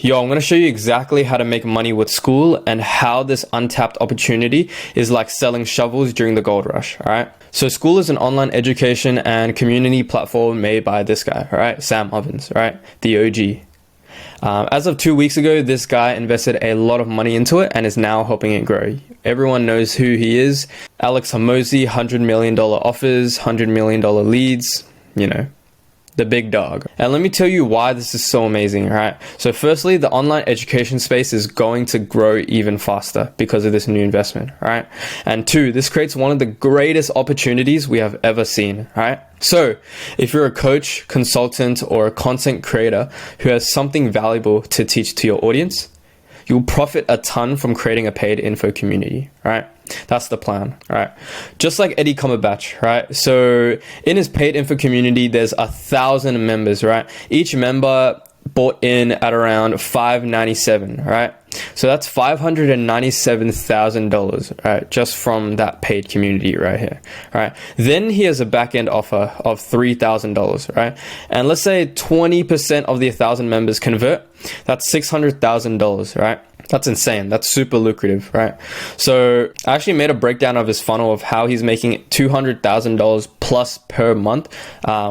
Yo, I'm going to show you exactly how to make money with Skool and how this untapped opportunity is like selling shovels during the gold rush, all right? So Skool is an online education and community platform made by this guy, all right? Sam Ovens, all right? The OG. As of 2 weeks ago, this guy invested a lot of money into it and is now helping it grow. Everyone knows who he is. Alex Hormozi, $100 million offers, $100 million leads, you know, the big dog. And let me tell you why this is so amazing, right? So firstly, the online education space is going to grow even faster because of this new investment, right? And two, this creates one of the greatest opportunities we have ever seen, right? So if you're a coach, consultant, or a content creator who has something valuable to teach to your audience, you'll profit a ton from creating a paid info community, right? That's the plan, right? Just like Eddie Cumberbatch, right? So in his paid info community, there's 1,000 members, right? Each member bought in at around $597, right? So that's $597,000, right? Just from that paid community right here, right? Then he has a back-end offer of $3,000, right? And let's say 20% of the 1,000 members convert, that's $600,000, right? That's insane. That's super lucrative, right? So I actually made a breakdown of his funnel of how he's making $200,000 plus per month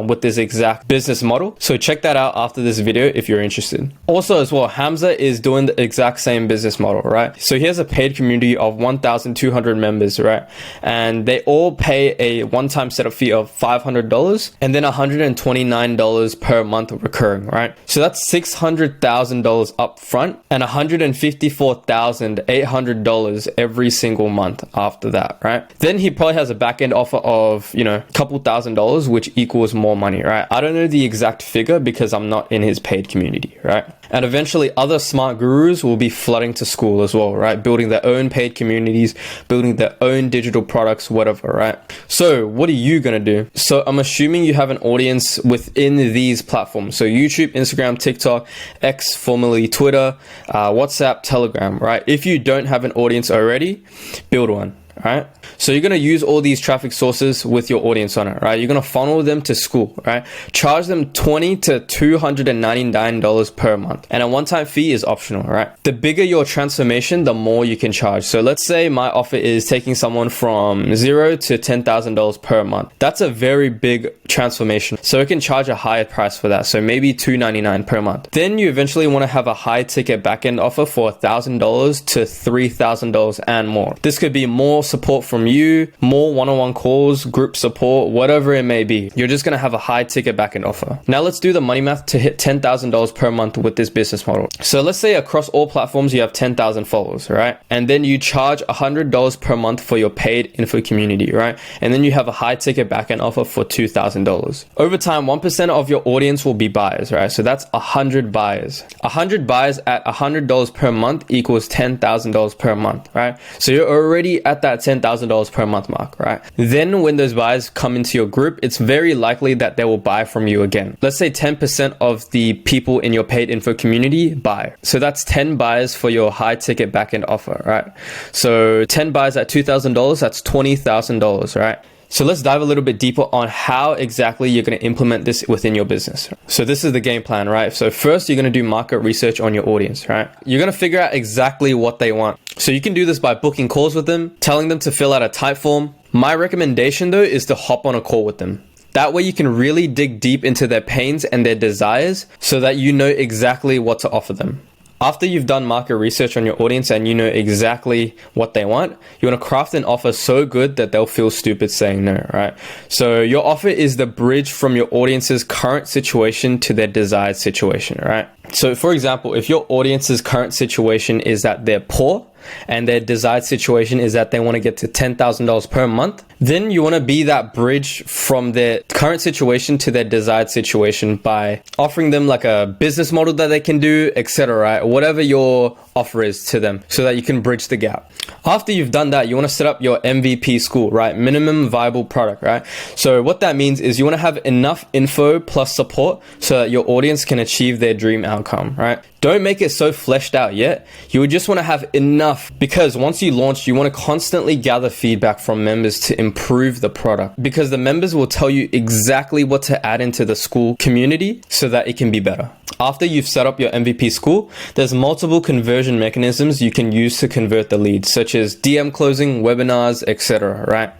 with this exact business model. So check that out after this video if you're interested. Also as well, Hamza is doing the exact same business model, right? So he has a paid community of 1,200 members, right? And they all pay a one-time setup fee of $500 and then $129 per month recurring, right? So that's $600,000 up front and $154,800 every single month after that, right? Then he probably has a back-end offer of, you know, a couple $1,000s, which equals more money, right? I don't know the exact figure because I'm not in his paid community, right? And eventually other smart gurus will be flooding to Skool as well, right? Building their own paid communities, building their own digital products, whatever, right? So what are you going to do? So I'm assuming you have an audience within these platforms. So YouTube, Instagram, TikTok, X, formerly Twitter, WhatsApp, Telegram, right? If you don't have an audience already, build one. Right? So you're going to use all these traffic sources with your audience on it, right? You're going to funnel them to Skool, right? Charge them $20 to $299 per month. And a one-time fee is optional, right? The bigger your transformation, the more you can charge. So let's say my offer is taking someone from $0 to $10,000 per month. That's a very big transformation. So it can charge a higher price for that. So maybe $299 per month. Then you eventually want to have a high ticket backend offer for $1,000 to $3,000 and more. This could be more support from you, more one-on-one calls, group support, whatever it may be. You're just going to have a high ticket backend offer. Now let's do the money math to hit $10,000 per month with this business model. So let's say across all platforms you have 10,000 followers, right? And then you charge $100 per month for your paid info community, right? And then you have a high ticket backend offer for $2,000. Over time, 1% of your audience will be buyers, right? So that's 100 buyers. 100 buyers at $100 per month equals $10,000 per month, right? So you're already at that $10,000 per month mark, right? Then when those buyers come into your group, it's very likely that they will buy from you again. Let's say 10% of the people in your paid info community buy. So that's 10 buyers for your high ticket backend offer, right? So 10 buyers at $2,000, that's $20,000, right? So let's dive a little bit deeper on how exactly you're going to implement this within your business. So this is the game plan, right? So first, you're going to do market research on your audience, right? You're going to figure out exactly what they want. So you can do this by booking calls with them, telling them to fill out a type form. My recommendation though is to hop on a call with them. That way you can really dig deep into their pains and their desires so that you know exactly what to offer them. After you've done market research on your audience and you know exactly what they want, you want to craft an offer so good that they'll feel stupid saying no, right? So your offer is the bridge from your audience's current situation to their desired situation, right? So for example, if your audience's current situation is that they're poor and their desired situation is that they want to get to $10,000 per month, then you want to be that bridge from their current situation to their desired situation by offering them like a business model that they can do, etc., right? Whatever your offer is to them so that you can bridge the gap. After you've done that, you want to set up your MVP Skool, right? Minimum viable product, right? So what that means is you want to have enough info plus support so that your audience can achieve their dream outcome, right? Don't make it so fleshed out yet. You would just want to have enough, because once you launch, you want to constantly gather feedback from members to improve the product, because the members will tell you exactly what to add into the Skool community so that it can be better. After you've set up your MVP Skool, there's multiple conversion mechanisms you can use to convert the leads, such as DM closing, webinars, etc. Right?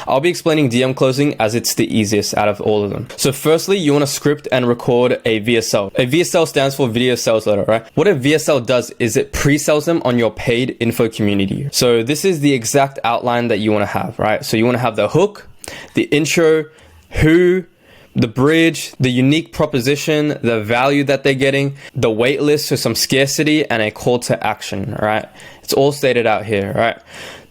I'll be explaining DM closing as it's the easiest out of all of them. So firstly, you want to script and record a VSL. A VSL stands for video sales letter, right? What a VSL does is it pre-sells them on your paid info community. So this is the exact outline that you want to have, right? So you want to have the hook, the intro, who, the bridge, the unique proposition, the value that they're getting, the wait list, so some scarcity, and a call to action, right? It's all stated out here, right?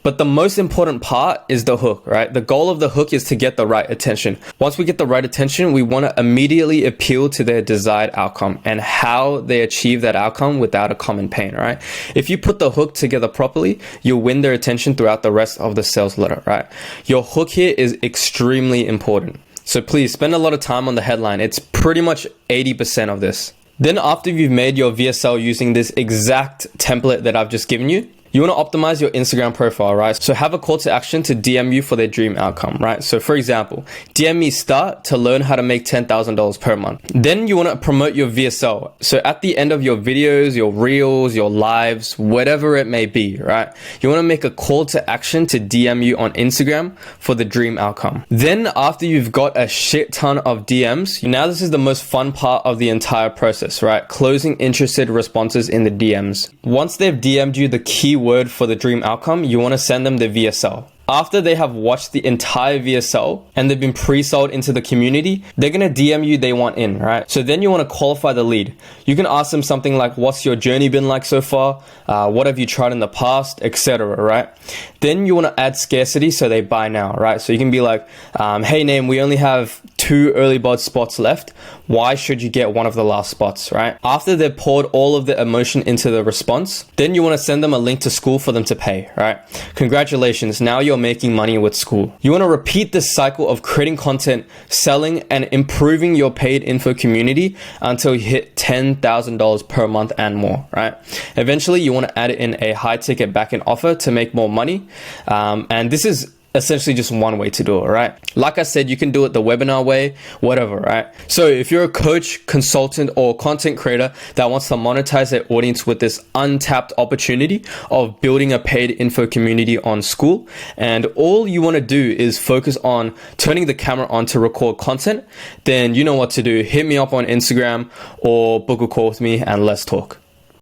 But the most important part is the hook, right? The goal of the hook is to get the right attention. Once we get the right attention, we want to immediately appeal to their desired outcome and how they achieve that outcome without a common pain, right? If you put the hook together properly, you'll win their attention throughout the rest of the sales letter, right? Your hook here is extremely important. So please spend a lot of time on the headline. It's pretty much 80% of this. Then after you've made your VSL using this exact template that I've just given you, you want to optimize your Instagram profile, right? So have a call to action to DM you for their dream outcome, right? So for example, DM me start to learn how to make $10,000 per month. Then you want to promote your VSL. So at the end of your videos, your reels, your lives, whatever it may be, right? You want to make a call to action to DM you on Instagram for the dream outcome. Then after you've got a shit ton of DMs, now this is the most fun part of the entire process, right? Closing interested responses in the DMs. Once they've DM'd you the keyword for the dream outcome, you want to send them the VSL. After they have watched the entire VSL and they've been pre-sold into the community, they're going to DM you they want in, right? So then you want to qualify the lead. You can ask them something like, what's your journey been like so far? What have you tried in the past, etc., right? Then you want to add scarcity so they buy now, right? So you can be like, hey name, we only have 2 early bird spots left. Why should you get one of the last spots, right? After they've poured all of the emotion into the response, then you want to send them a link to Skool for them to pay, right? Congratulations, now you're making money with Skool. You want to repeat this cycle of creating content, selling, and improving your paid info community until you hit $10,000 per month and more, right? Eventually, you want to add in a high ticket back-end offer to make more money. And this is essentially just one way to do it, right? Like I said, you can do it the webinar way, whatever, right? So if you're a coach, consultant, or content creator that wants to monetize their audience with this untapped opportunity of building a paid info community on Skool, and all you want to do is focus on turning the camera on to record content, then you know what to do. Hit me up on Instagram or book a call with me and let's talk.